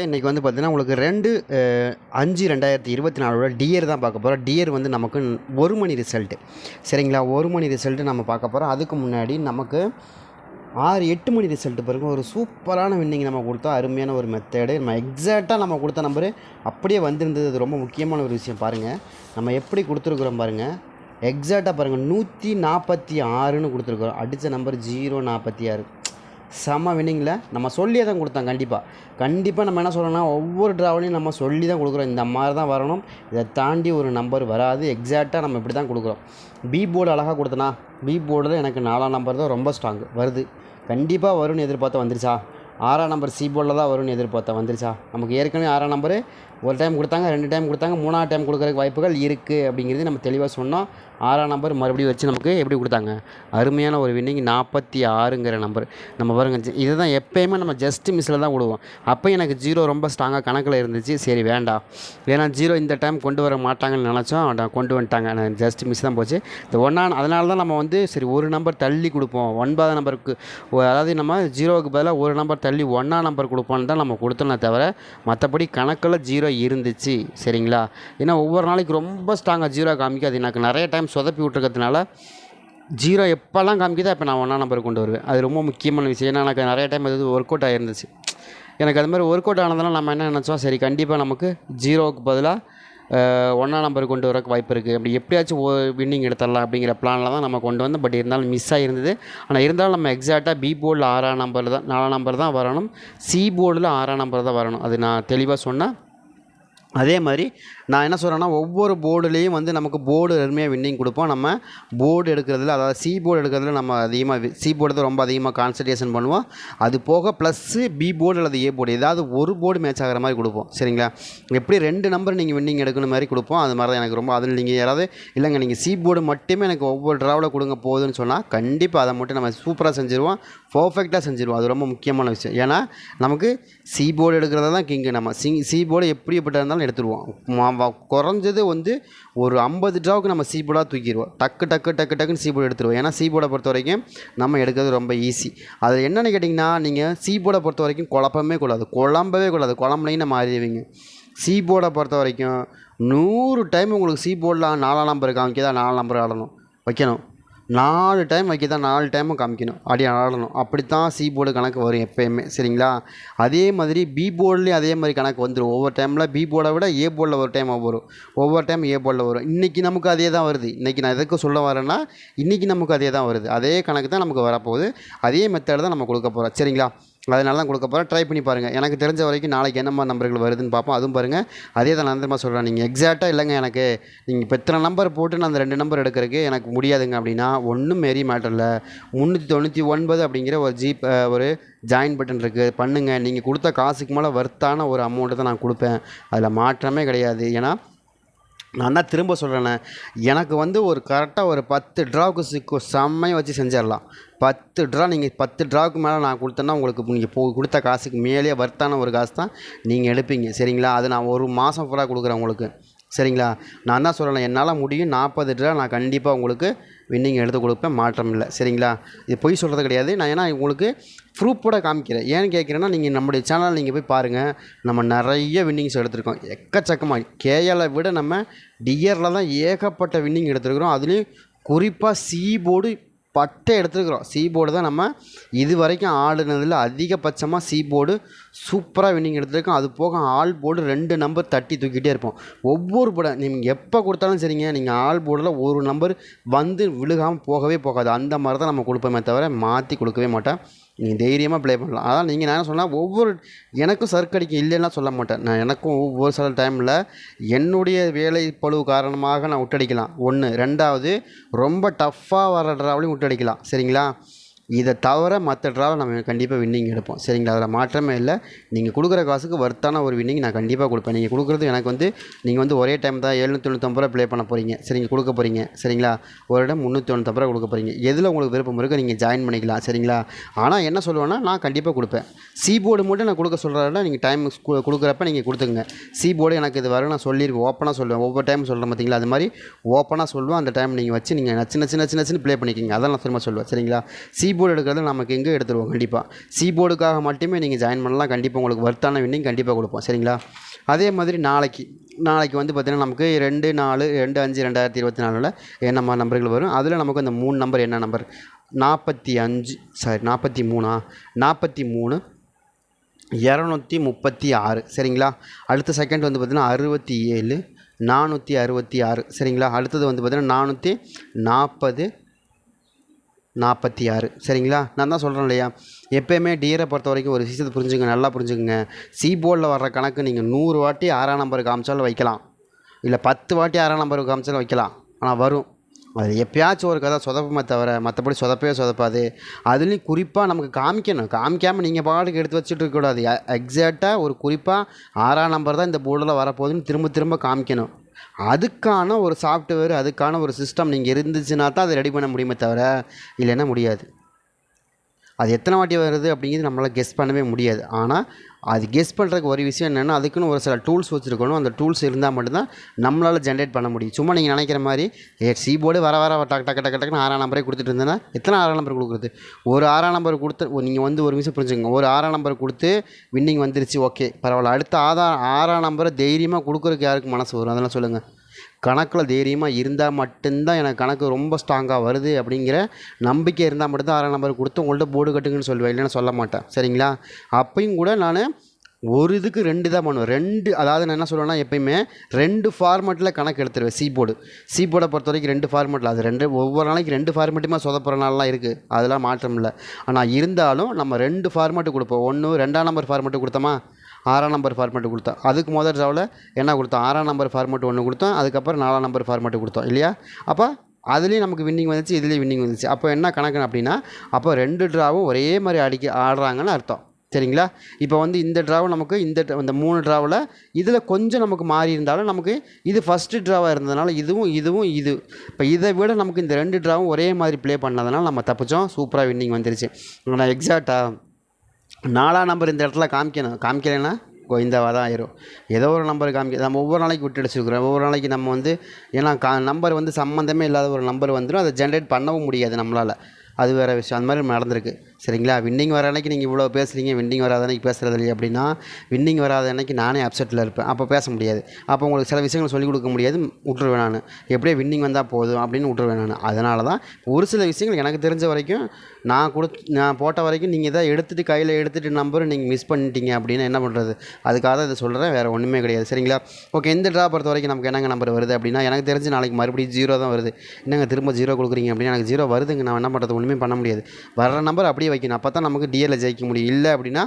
இன்றைக்கி வந்து பார்த்தீங்கன்னா உங்களுக்கு 2/5/2024 டியர் தான் பார்க்க போகிறோம். டியர் வந்து நமக்கு 1 மணி ரிசல்ட்டு. சரிங்களா? 1 மணி ரிசல்ட்டு நம்ம பார்க்க போகிறோம். அதுக்கு முன்னாடி நமக்கு 6, 8 மணி ரிசல்ட்டு பாருங்க. ஒரு சூப்பரான வின்னிங் நம்ம கொடுத்தோம். அருமையான ஒரு மெத்தேடு. நம்ம எக்ஸாக்டாக நம்ம கொடுத்த நம்பரு அப்படியே வந்திருந்தது. அது ரொம்ப முக்கியமான ஒரு விஷயம் பாருங்கள். நம்ம எப்படி கொடுத்துருக்குறோம் பாருங்கள். எக்ஸாக்டாக பாருங்கள் 146ன்னு கொடுத்துருக்குறோம். அடித்த நம்பர் 046. செம்ம வின்னிங்கில் நம்ம சொல்லியே தான் கொடுத்தோம். கண்டிப்பாக நம்ம என்ன சொல்லணும்னா ஒவ்வொரு ட்ராவலையும் நம்ம சொல்லி தான் கொடுக்குறோம். இந்த மாதிரி தான் வரணும், இதை தாண்டி ஒரு நம்பர் வராது. எக்ஸாக்டாக நம்ம இப்படி தான் கொடுக்குறோம். பி போர்டு அழகாக கொடுத்தனா, பி போர்டில் எனக்கு 4ஆம் நம்பர் தான் ரொம்ப ஸ்ட்ராங்கு வருது. கண்டிப்பாக வரும்னு எதிர்பார்த்தா வந்துருச்சா? 6ஆம் நம்பர் சி போர்டில் தான் வரும்னு எதிர்பார்த்தா வந்துருச்சா? நமக்கு ஏற்கனவே 6ஆம் நம்பரு ஒரு டைம் கொடுத்தாங்க, 2 டைம் கொடுத்தாங்க, 3ஆவது டைம் கொடுக்குறதுக்கு வாய்ப்புகள் இருக்குது அப்படிங்கிறது நம்ம தெளிவாக சொன்னோம். 6ஆம் நம்பர் மறுபடியும் வச்சு நமக்கு எப்படி கொடுத்தாங்க? அருமையான ஒரு வின்னிங் 46ங்கிற நம்பர். நம்ம பாருங்க, இதை தான் எப்போயுமே நம்ம ஜஸ்ட் மிஸ்ஸில் தான் விடுவோம். அப்போ எனக்கு 0 ரொம்ப ஸ்ட்ராங்காக கணக்கில் இருந்துச்சு. சரி வேண்டாம், ஏன்னா 0 இந்த டைம் கொண்டு வர மாட்டாங்கன்னு நினச்சோம், கொண்டு வந்துட்டாங்க. ஜஸ்ட் மிஸ் தான் போச்சு. இந்த அதனால தான் நம்ம வந்து சரி ஒரு நம்பர் தள்ளி கொடுப்போம். 9ஆம் நம்பருக்கு, அதாவது நம்ம 0க்கு பதிலாக ஒரு நம்பர் தள்ளி 1ஆம் நம்பர் கொடுப்போன்னு தான் நம்ம கொடுத்தோம்னா தவிர மற்றபடி கணக்கில் 0 இருந்துச்சு. சரிங்களா? ஏன்னா ஒவ்வொரு நாளைக்கு ரொம்ப ஸ்ட்ராங்காக 0 காமிக்காது. எனக்கு நிறைய டைம் சொதப்பி விட்டுருக்கிறதுனால 0 எப்போல்லாம் காமிக்குதோ அப்போ நான் 1ஆம் நம்பர் கொண்டு வருவேன். அது ரொம்ப முக்கியமான விஷயம். ஏன்னா எனக்கு நிறைய டைம் அது ஒர்க் அவுட் ஆகிருந்துச்சு. எனக்கு அது மாதிரி ஒர்க் அவுட் ஆனதுனால நம்ம என்ன நினச்சோம், சரி கண்டிப்பாக நமக்கு 0க்கு பதிலாக 1ஆம் நம்பர் கொண்டு வரக்கு வாய்ப்பு இருக்குது, அப்படி எப்படியாச்சும் வின்னிங் எடுத்துடலாம் அப்படிங்கிற பிளானில் தான் நம்ம கொண்டு வந்தோம். பட் இருந்தாலும் மிஸ் ஆகிருந்தது. ஆனால் இருந்தாலும் நம்ம எக்ஸாக்டாக பி போர்டில் 6ஆம் நம்பர் தான் 4ஆம் நம்பர் தான் வரணும், சி போர்டில் 6ஆம் நம்பர் தான் வரணும். அது நான் தெளிவாக சொன்னேன். அதே மாதிரி நான் என்ன சொல்கிறேன்னா, ஒவ்வொரு போர்டுலேயும் வந்து நமக்கு போர்டு அருமையாக வின்னிங் கொடுப்போம். நம்ம போர்டு எடுக்கிறதுல, அதாவது சி போர்டு எடுக்கிறதுல நம்ம அதிகமாக சி போர்டு தான் ரொம்ப அதிகமாக கான்சன்ட்ரேஷன் பண்ணுவோம். அது போக ப்ளஸ்ஸு பி போர்டு அல்லது ஏ போர்டு ஏதாவது ஒரு போர்டு மேட்ச் ஆகிற மாதிரி கொடுப்போம். சரிங்களா? எப்படி 2 நம்பர் நீங்கள் வின்னிங் எடுக்கணும் மாதிரி கொடுப்போம். அது மாதிரி தான் எனக்கு ரொம்ப. அதில் நீங்கள் யாராவது இல்லைங்க நீங்கள் சி போர்டு மட்டுமே எனக்கு ஒவ்வொரு ட்ராவில் கொடுங்க போகுதுன்னு சொன்னால் கண்டிப்பாக அதை மட்டும் நம்ம சூப்பராக செஞ்சுருவோம், பர்ஃபெக்டாக செஞ்சுருவோம். அது ரொம்ப முக்கியமான விஷயம். ஏன்னா நமக்கு சி போர்டு எடுக்கிறத தான் கிங்கு. நம்ம சி போர்டு எப்படிப்பட்ட இருந்தாலும் எடுத்துருவோம். குறைஞ்சது வந்து ஒரு 50 ட்ராவுக்கு நம்ம சி போர்டாக தூக்கிடுவோம். டக்குன்னு சி போர்டு எடுத்துருவோம். ஏன்னா சி போர்டை பொறுத்த வரைக்கும் நம்ம எடுக்கிறது ரொம்ப ஈஸி. அதில் என்னென்னு கேட்டிங்கன்னா, நீங்கள் சி போர்டை பொறுத்த வரைக்கும் குழம்பவே கூடாது. குழம்புலையும் மாறிடுவீங்க. சி போர்டை பொறுத்த வரைக்கும் 100 டைம் உங்களுக்கு சி போர்டில் 4ஆம் நம்பர் காமிக்கதான் 4 நம்பர் வைக்கணும். 4 டைம் வைக்க தான் 4 டைமும் காமிக்கணும், அப்படி ஆடணும். அப்படித்தான் சி போர்டு கணக்கு வரும் எப்போயுமே. சரிங்களா? அதே மாதிரி பி போர்ட்லேயும் அதே மாதிரி கணக்கு வந்துடும். ஒவ்வொரு டைமில் பி போர்டை விட ஏ போர்டில் ஒரு டைம் வரும், ஒவ்வொரு டைம் ஏ போர்டில் வரும். இன்றைக்கி நமக்கு அதே தான் வருது. இன்றைக்கி நான் எதுக்கு சொல்ல வரேன்னா, இன்றைக்கி நமக்கு அதே தான் வருது. அதே கணக்கு தான் நமக்கு வரப்போகுது. அதே மெத்தட் தான் நம்ம கொடுக்க போகிறோம். சரிங்களா? அதனால தான் கொடுக்க போகிறேன். ட்ரை பண்ணி பாருங்கள். எனக்கு தெரிஞ்ச வரைக்கும் நாளைக்கு என்ன மாதிரி நம்பர்கள் வருதுன்னு பார்ப்போம். அதுவும் பாருங்கள். அதே தான் நான் அந்த சொல்கிறேன். நீங்கள் எக்ஸாக்டாக இல்லைங்க எனக்கு நீங்கள் இப்போ எத்தனை நம்பர் போட்டு நான் அந்த 2 நம்பர் எடுக்கிறதுக்கு எனக்கு முடியாதுங்க அப்படின்னா ஒன்றும் மாரி மேட்டர் இல்லை. 399 அப்படிங்கிற ஒரு ஜாயின் பட்டன் இருக்குது, பண்ணுங்கள். நீங்கள் கொடுத்த காசுக்கு மேலே வர்த்தான ஒரு அமௌண்ட்டு தான் நான் கொடுப்பேன். அதில் மாற்றமே கிடையாது. ஏன்னா நான் தான் திரும்ப சொல்கிறேன்னே, எனக்கு வந்து ஒரு கரெக்டாக ஒரு 10 ட்ராவுக்கு செம்மையை வச்சு செஞ்சிடலாம். 10 ட்ரா, நீங்கள் 10 ட்ராவுக்கு மேலே நான் கொடுத்தேன்னா உங்களுக்கு நீங்கள் கொடுத்த காசுக்கு மேலேயே வர்த்தான ஒரு காசு தான் நீங்கள் எடுப்பீங்க. சரிங்களா? அது நான் ஒரு மாதம் ஃபுல்லாக கொடுக்குறேன் உங்களுக்கு. சரிங்களா? நான் தான் சொல்கிறேன், என்னால் முடியும். 40 ட்ரா நான் கண்டிப்பாக உங்களுக்கு வின்னிங் எடுத்து கொடுப்பேன், மாற்றம் இல்லை. சரிங்களா? இது பொய் சொல்கிறது கிடையாது. நான் ஏன்னா உங்களுக்கு ப்ரூஃபோட காமிக்கிறேன். ஏன்னு கேட்குறேன்னா, நீங்கள் நம்முடைய சேனல் நீங்கள் போய் பாருங்கள். நம்ம நிறைய வின்னிங்ஸ் எடுத்திருக்கோம், எக்கச்சக்கமாக. கேஎலை விட நம்ம டியரில் தான் ஏகப்பட்ட வின்னிங் எடுத்துருக்குறோம். அதுலேயும் குறிப்பாக சி போர்டு பட்டை எடுத்துருக்குறோம். சி போர்டு தான் நம்ம இது வரைக்கும் ஆடுனதில் அதிகபட்சமாக சி போர்டு சூப்பராக வின்னிங் எடுத்துருக்கோம். அது போக ஆல் போர்டு 2 நம்பர் தட்டி தூக்கிட்டே இருப்போம். ஒவ்வொரு போர்டை நீங்கள் எப்போ கொடுத்தாலும் சரிங்க, நீங்கள் ஆல் போர்டில் ஒரு நம்பர் வந்து விழுகாமல் போகவே போகாது. அந்த மாதிரி தான் நம்ம கொடுப்போமே தவிர மாற்றி கொடுக்கவே மாட்டேன். நீங்கள் தைரியமாக ப்ளே பண்ணலாம். அதான் நீங்கள் நான் சொன்னால் எனக்கும் சர்க்கடிக்கும் இல்லைன்னா சொல்ல மாட்டேன். நான் எனக்கும் ஒவ்வொரு சில டைமில் என்னுடைய வேலை பழுவு காரணமாக நான் விட்டடிக்கலாம். 1, 2வது ரொம்ப டஃப்பாக வர ட்ராவலையும் விட்டடிக்கலாம். சரிங்களா? இதை தவிர மற்ற ட்ராவில் நம்ம கண்டிப்பாக வின்னிங் எடுப்போம். சரிங்களா? அதில் மாற்றமே இல்லை. நீங்கள் கொடுக்குற காசுக்கு வர்த்தான ஒரு வின்னிங் நான் கண்டிப்பாக கொடுப்பேன். நீங்கள் கொடுக்குறது எனக்கு வந்து நீங்கள் வந்து ஒரே டைம் தான் 799 ரூபா ப்ளே பண்ண போகிறீங்க. சரிங்க, கொடுக்க போகிறீங்க. சரிங்களா? ஒரு இடம் 395 ரூபா கொடுக்க போகிறீங்க. எதில் உங்களுக்கு விருப்பம் இருக்கோ நீங்கள் ஜாயின் பண்ணிக்கலாம். சரிங்களா? ஆனால் என்ன சொல்லுவேன்னா, நான் கண்டிப்பாக கொடுப்பேன். சி போர்டு மட்டும் நான் கொடுக்க சொல்கிறத நீங்கள் டைம் கொடுக்குறப்ப நீங்கள் கொடுத்துங்க. சி போர்டு எனக்கு இது வரும் நான் சொல்லிடுவேன், ஓப்பனாக சொல்லுவேன். ஒவ்வொரு டைம் சொல்கிறேன் பார்த்தீங்களா, அது மாதிரி ஓப்பனாக சொல்லுவேன். அந்த டைம் நீங்கள் வச்சு நீங்கள் நச்சு ப்ளே பண்ணிக்கிங்க. அதான் நான் திரும்ப சொல்லுவேன். சரிங்களா? சி போர்டு எடுக்கிறது நமக்கு எங்கே எடுத்துருவோம் கண்டிப்பாக. சி போர்டுக்காக மட்டுமே நீங்கள் ஜாயின் பண்ணலாம். கண்டிப்பாக உங்களுக்கு வர்த்தான வின்னிங் கண்டிப்பாக கொடுப்போம். சரிங்களா? அதே மாதிரி நாளைக்கு வந்து பார்த்திங்கன்னா நமக்கு 2/4/25/2024 என்ன மாதிரி நம்பர்கள் வரும். அதில் நமக்கு அந்த 3 நம்பர் என்ன நம்பர் 43 236. சரிங்களா? அடுத்த செகண்ட் வந்து பார்த்திங்கன்னா 67 466. சரிங்களா? அடுத்தது வந்து பார்த்திங்கன்னா 440 46. சரிங்களா? நான் தான் சொல்கிறேன் இல்லையா, எப்போயுமே டியரை பொறுத்த வரைக்கும் ஒரு விஷயத்தை புரிஞ்சுங்க, நல்லா புரிஞ்சுக்குங்க. சி போர்டில் வர்ற கணக்கு நீங்கள் 100 வாட்டி 6ஆம் நம்பருக்கு காமிச்சாலும் வைக்கலாம், இல்லை 10 வாட்டி 6ஆம் நம்பருக்கு காமிச்சாலும் வைக்கலாம். ஆனால் வரும். அது எப்பயாச்சும் ஒரு கதை சொதப்புமே தவிர மற்றபடி சொதப்பவே சொதப்பாது. அதுலேயும் குறிப்பாக நமக்கு காமிக்காமல் நீங்கள் பாட்டுக்கு எடுத்து வச்சுட்டு இருக்கக்கூடாது. எக்ஸாக்டாக ஒரு குறிப்பாக 6ஆம் நம்பர் தான் இந்த போர்டில் வரப்போகுதுன்னு திரும்ப காமிக்கணும். அதுக்கான ஒரு சாஃப்ட்வேர், அதுக்கான ஒரு சிஸ்டம் நீங்கள் இருந்துச்சுன்னா தான் அதை ரெடி பண்ண முடியுமே தவிர இல்லைன்னா முடியாது. அது எத்தனை வாட்டி வருது அப்படிங்கிறது நம்மளால் கெஸ் பண்ணவே முடியாது. ஆனால் அது கெஸ் பண்ணுறதுக்கு ஒரு விஷயம் என்னென்னா, அதுக்குன்னு ஒரு சில டூல்ஸ் வச்சுருக்கணும். அந்த டூல்ஸ் இருந்தால் மட்டும்தான் நம்மளால் ஜென்ரேட் பண்ண முடியும். சும்மா நீங்கள் நினைக்கிற மாதிரி சி போர்டு வர டக்குன்னு 6ஆம் நம்பரே கொடுத்துட்டு இருந்தேன்னா எத்தனை 6ஆம் நம்பர் கொடுக்குறது? ஒரு 6ஆம் நம்பர் கொடுத்து நீங்கள் வந்து ஒரு விஷயம் புரிஞ்சுக்கோங்க, ஒரு 6ஆம் நம்பர் கொடுத்து வின்னிங் வந்துருச்சு, ஓகே பரவாயில்ல. அடுத்த 6ஆம் நம்பரை தைரியமாக கொடுக்குறதுக்கு யாருக்கு மனசு வரும்? அதெல்லாம் சொல்லுங்கள். கணக்கில் தைரியமாக இருந்தால் மட்டும்தான் எனக்கு கணக்கு ரொம்ப ஸ்ட்ராங்காக வருது அப்படிங்கிற நம்பிக்கை இருந்தால் மட்டும்தான் 6ஆம் நம்பர் கொடுத்து உங்கள்கிட்ட போர்டு கட்டுங்கன்னு சொல்லுவேன், இல்லைன்னு சொல்ல மாட்டேன். சரிங்களா? அப்பையும் கூட நான் ஒரு இதுக்கு 2 தான் பண்ணுவேன். அதாவது நான் என்ன சொல்லுவேன்னா, எப்பயுமே 2 ஃபார்மெட்டில் கணக்கு எடுத்துருவேன். சி போர்டை பொறுத்த வரைக்கும் 2 ஃபார்மெட்டில், அது ஒவ்வொரு நாளைக்கு 2 ஃபார்மெட்டுமே சொதப்புற நாள்லாம் இருக்குது, அதெல்லாம் மாற்றம் இல்லை. ஆனால் இருந்தாலும் நம்ம 2 ஃபார்மெட்டு கொடுப்போம். ஒன்று 2ஆம் நம்பர் ஃபார்மெட்டு கொடுத்தோமா, 6ஆம் நம்பர் ஃபார்மெட்டு கொடுத்தோம். அதுக்கு முதல் ட்ராவில் என்ன கொடுத்தோம்? 6ஆம் நம்பர் ஃபார்மெட்டு ஒன்று கொடுத்தோம். அதுக்கப்புறம் 4ஆம் நம்பர் ஃபார்மெட்டு கொடுத்தோம் இல்லையா? அப்போ அதுலேயும் நமக்கு வின்னிங் வந்துச்சு, இதுலேயும் வின்னிங் வந்துச்சு. அப்போ என்ன கணக்கு அப்படின்னா, அப்போ 2 ட்ராவும் ஒரே மாதிரி ஆடுறாங்கன்னு அர்த்தம். சரிங்களா? இப்போ வந்து இந்த ட்ராவும் நமக்கு இந்த 3 ட்ராவில் இதில் கொஞ்சம் நமக்கு மாறி இருந்தாலும் நமக்கு இது ஃபஸ்ட்டு ட்ராவாக இருந்ததுனால இதுவும் இப்போ இதை விட நமக்கு இந்த 2 ட்ராவும் ஒரே மாதிரி ப்ளே பண்ணதுனால நம்ம தப்பிச்சோம். சூப்பராக வின்னிங் வந்துருச்சு. நான் எக்ஸாக்டாக 4ஆம் நம்பர் இந்த இடத்துல காமிக்கலைன்னா கோவிந்தாவாக தான் ஆயிரும். ஏதோ ஒரு நம்பர் நம்ம ஒவ்வொரு நாளைக்கு விட்டு அடிச்சுருக்குறோம். ஒவ்வொரு நாளைக்கு நம்ம வந்து ஏன்னா நம்பர் வந்து சம்மந்தமே இல்லாத ஒரு நம்பர் வந்துடும், அதை ஜென்ரேட் பண்ணவும் முடியாது நம்மளால். அது வேறு விஷயம். அந்த மாதிரி நடந்திருக்கு. சரிங்களா? வின்னிங் வர அன்னைக்கு நீங்கள் இவ்வளோ பேசுகிறீங்க, வின்னிங் வராத அன்னைக்கு பேசுகிறது இல்லையா அப்படின்னா, வின்னிங் வராத அன்னைக்கு நானே அப்செட்டில் இருப்பேன். அப்போ பேச முடியாது. அப்போ உங்களுக்கு சில விஷயங்கள் சொல்லிக் கொடுக்க முடியாது, விட்டுருவேன் நான். எப்படியே வின்னிங் வந்தால் போதும் அப்படின்னு விட்டுருவேன் நான். அதனால தான் ஒரு சில விஷயங்கள் எனக்கு தெரிஞ்ச வரைக்கும் நான் போட்ட வரைக்கும் நீங்கள் இதை கையில் எடுத்துகிட்டு நம்பர் நீங்கள் மிஸ் பண்ணிட்டீங்க அப்படின்னா என்ன பண்ணுறது? அதுக்காக தான் இதை சொல்கிறேன், வேறு ஒன்றுமே கிடையாது. சரிங்களா? ஓகே. இந்த ட்ரா பொறுத்த வரைக்கும் நமக்கு என்னங்க நம்பர் வருது அப்படின்னா, எனக்கு தெரிஞ்சு நாளைக்கு மறுபடியும் 0 தான் வருது. என்னங்க திரும்ப 0 கொடுக்குறீங்க அப்படின்னா, எனக்கு 0 வருதுங்க, நான் என்ன பண்ணுறது? ஒன்றுமே பண்ண முடியாது. வர்ற நம்பர் அப்படியே வைக்கணும், அப்போ தான் நமக்கு டிஎல்ல ஜெயிக்க முடியும். இல்லை அப்படின்னா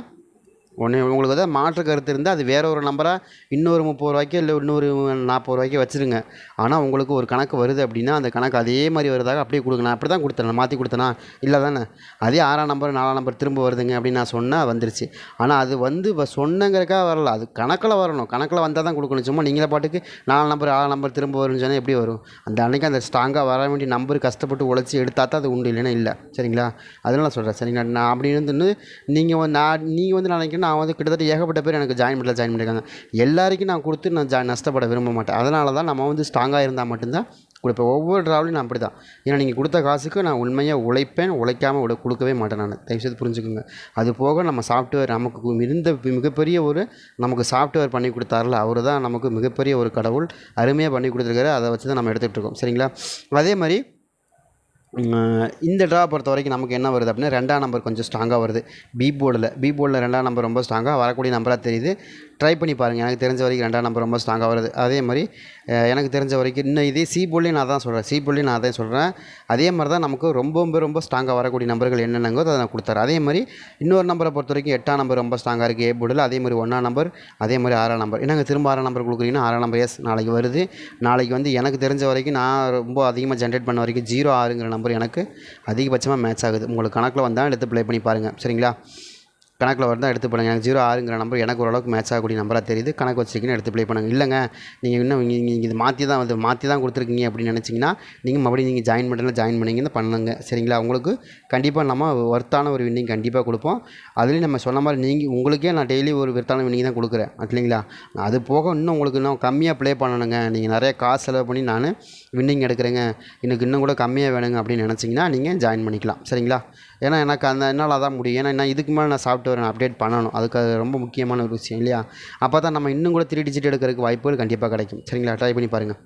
உங்களுக்கு வந்து மாற்று கருத்து இருந்தால் அது வேறு ஒரு நம்பராக இன்னொரு 30 ரூபாய்க்கு இல்லை இன்னொரு 40 ரூபாய்க்கு வச்சுருங்க. ஆனால் உங்களுக்கு ஒரு கணக்கு வருது அப்படின்னா அந்த கணக்கு அதே மாதிரி வருதாக அப்படியே கொடுங்க. நான் அப்படி தான் கொடுத்தேன், மாற்றி கொடுத்தேனா? இல்லை தானே? அதே 6ஆம் நம்பர் 4ஆம் நம்பர் திரும்ப வருதுங்க அப்படின்னு நான் சொன்னால் வந்துருச்சு. ஆனால் அது வந்து சொன்னங்கிறக்காக வரல, அது கணக்கில் வரணும். கணக்கில் வந்தால் தான் கொடுக்கணும். சும்மா நீங்களே பாட்டுக்கு 4 நம்பர் 6 நம்பர் திரும்ப வரும்னு சொன்னால் எப்படி வரும்? அந்த அன்றைக்கி அந்த ஸ்ட்ராங்காக வர வேண்டிய நம்பர் கஷ்டப்பட்டு உழைச்சி எடுத்தால் தான் அது உண்டு, இல்லைன்னா இல்லை. சரிங்களா? அதனால சொல்கிறேன். சரிங்களா? நான் அப்படி இருந்து நீங்கள் வந்து நினைக்கிறேன், நான் வந்து கிட்டத்தட்ட ஏகப்பட்ட பேர் எனக்கு ஜாயின் பண்ணியிருக்காங்க. எல்லாருக்கும் நான் கொடுத்து நான் நஷ்டப்பட விரும்ப மாட்டேன். அதனால தான் நம்ம வந்து ஸ்ட்ராங்காக இருந்தால் மட்டும்தான் கொடுப்பேன். ஒவ்வொரு ட்ராவலையும் நான் அப்படி தான். ஏன்னா நீங்கள் கொடுத்த காசுக்கு நான் உண்மையாக உழைப்பேன், உழைக்காமல் கொடுக்கவே மாட்டேன் நான். தயவுசெய்து புரிஞ்சுக்கோங்க. அது போக நம்ம சாஃப்ட்வேர் நமக்கு இருந்த மிகப்பெரிய நமக்கு சாஃப்ட்வேர் பண்ணி கொடுத்தாருல, அவர் தான் நமக்கு மிகப்பெரிய ஒரு கடவுள். அருமையாக பண்ணி கொடுத்துருக்காரு. அதை வச்சு தான் நம்ம எடுத்துகிட்டு இருக்கோம். சரிங்களா? அதே மாதிரி இந்த ட்ரா பொறுத்த வரைக்கும் நமக்கு என்ன வருது அப்படின்னா, 2ஆம் நம்பர் கொஞ்சம் ஸ்ட்ராங்காக வருது. பி போர்டில் 2ஆம் நம்பர் ரொம்ப ஸ்ட்ராங்காக வரக்கூடிய நம்பராக தெரியுது. ட்ரை பண்ணி பாருங்கள். எனக்கு தெரிஞ்ச வரைக்கும் 2ஆம் நம்பர் ரொம்ப ஸ்ட்ராங்காக வருது. அதே மாதிரி எனக்கு தெரிஞ்ச வரைக்கும் இன்னும் இதே சி போர்ட்லேயும் நான் தான் சொல்கிறேன். அதே மாதிரி தான் நமக்கு ரொம்ப ஸ்ட்ராங்காக வரக்கூடிய நம்பர்கள் என்னென்னங்கோ அதை நான் கொடுத்தாரு. அதே மாதிரி இன்னொரு நம்பரை பொறுத்த வரைக்கும் 8ஆம் நம்பர் ரொம்ப ஸ்ட்ராங்காக இருக்குது ஏ போர்டில். அதே மாதிரி 1ஆம் நம்பர், அதே மாதிரி 6ஆம் நம்பர். என்னங்க திரும்ப 6ஆம் நம்பர் கொடுக்குறீங்கன்னா, 6ஆம் நம்பர் எஸ் நாளைக்கு வருது. நாளைக்கு வந்து எனக்கு தெரிஞ்ச வரைக்கும் நான் ரொம்ப அதிகமாக ஜென்ரேட் பண்ண வரைக்கும் 06ங்கிற நம்பர் எனக்கு அதிகபட்சமாக மேட்ச் ஆகுது. உங்களுக்கு கணக்கில் வந்தால் எடுத்து ப்ளே பண்ணி பாருங்கள். சரிங்களா? கணக்கில் வரதான் எடுத்து பண்ணுங்கள். எனக்கு 06ங்கிற நம்பர் எனக்கு ஓரளவுக்கு மேட்ச் ஆகக்கூடிய நம்பராக தெரியுது. கணக்கு வச்சுக்கின்னு எடுத்து ப்ளே பண்ணுங்கள். இல்லைங்க நீங்கள் இன்னும் நீங்கள் இது மாற்றி தான் கொடுத்துருக்கீங்க அப்படின்னு நினச்சிங்கன்னா, நீங்கள் மறுபடியும் நீங்கள் ஜாயின் பண்ணிங்கன்னு பண்ணுங்க. சரிங்களா? உங்களுக்கு கண்டிப்பாக நம்ம ஒர்த்தான ஒரு வின்னிங் கண்டிப்பாக கொடுப்போம். அதுலேயும் நம்ம சொன்ன மாதிரி உங்களுக்கே நான் டெய்லி ஒரு ஒர்த்தான வின்னிங் தான் கொடுக்குறேன் இல்லைங்களா? அது போக இன்னும் உங்களுக்கு இன்னும் கம்மியாக ப்ளே பண்ணணுங்க, நீங்கள் நிறைய காசு செலவு பண்ணி நான் வின்னிங் எடுக்கிறேங்க, எனக்கு இன்னும் கூட கம்மியாக வேணுங்க அப்படின்னு நினச்சிங்கன்னா நீங்கள் ஜாயின் பண்ணிக்கலாம். சரிங்களா? ஏன்னா எனக்கு என்னால் அதான் முடியும். ஏன்னா நான் இதுக்கு மேலே நான் சாஃப்ட்வேர் நான் அப்டேட் பண்ணணும். அதுக்கு அது ரொம்ப முக்கியமான ஒரு விஷயம் இல்லையா? அப்போ தான் நம்ம இன்னும் கூட 3 டிஜிட் எடுக்கிறதுக்கு வாய்ப்புகள் கண்டிப்பாக கிடைக்கும். சரிங்களா? ட்ரை பண்ணி பாருங்கள்.